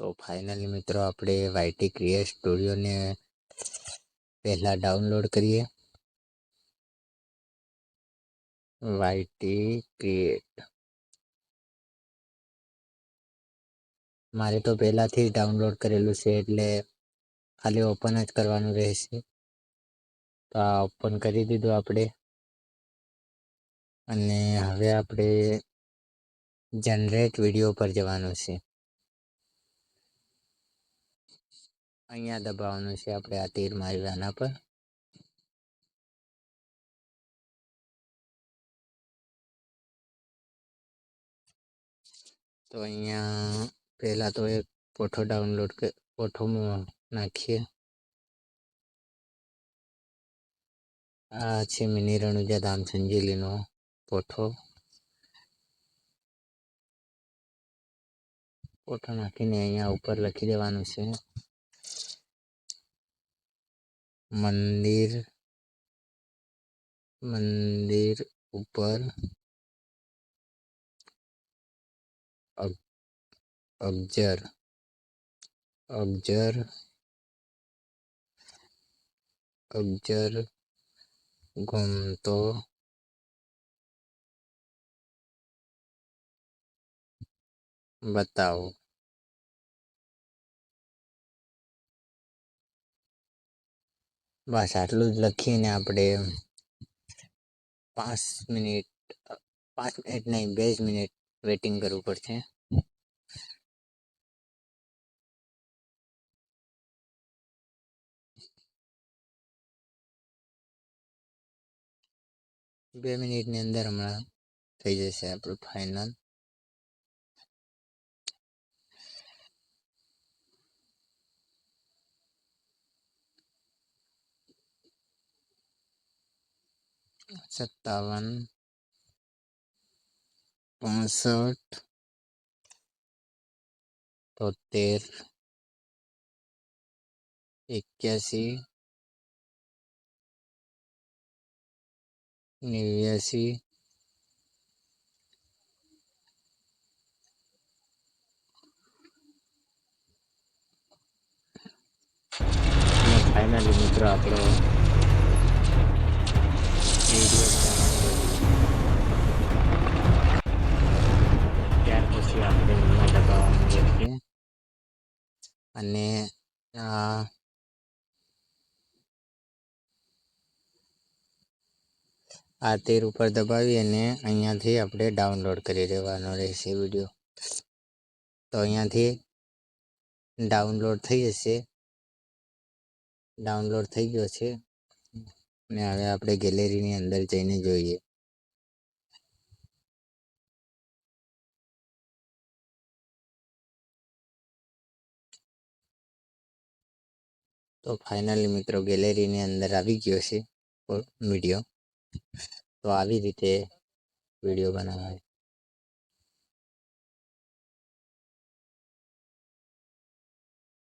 તો ફાઇનલી મિત્રો આપણે વાયટી ક્રિએટ સ્ટુડિયોને પહેલાં ડાઉનલોડ કરીએ. વાયટી ક્રિએટ મારે તો પહેલાંથી જ ડાઉનલોડ કરેલું છે, એટલે ખાલી ઓપન જ કરવાનું રહેશે. તો આ ઓપન કરી દીધું આપણે. અને હવે આપણે જનરેટ વિડીયો પર જવાનું છે. અહીંયા દબાવવાનું છે આપણે આ તીર માર્યું આના પર. તો અહીંયા પહેલાં તો એક ફોટો ફોટોમાં નાખીએ. આ છે મિની રણુજા ધામ સંજેલીનો ફોટો. ફોટો નાખીને અહીંયા ઉપર લખી દેવાનું છે મંદિર ઉપર અગજર ઘૂમતો બતાવો. બસ આટલું જ લખીને આપણે 5 મિનિટ નહીં 2 મિનિટ વેઇટિંગ કરવું પડશે. બે મિનિટની અંદર હમણાં થઈ જશે આપણું ફાઇનલ. સત્તાવન 65 73 81 89 ફાઇનલી મિત્રો આપણો ત્યાર પછી આપણે અહીંયા દબાવવાનું છે અને આ તીર ઉપર દબાવી અને અહીંયાથી આપણે ડાઉનલોડ કરી દેવાનો રહેશે વિડીયો. તો અહીંયાથી ડાઉનલોડ થઈ જશે. ડાઉનલોડ થઈ ગયો છે અને હવે આપણે ગેલેરીની અંદર જઈને જોઈએ. તો ફાઇનલી મિત્રો ગેલેરીની અંદર આવી ગયો છે વિડીયો. તો આવી રીતે વિડીયો બનાવાય.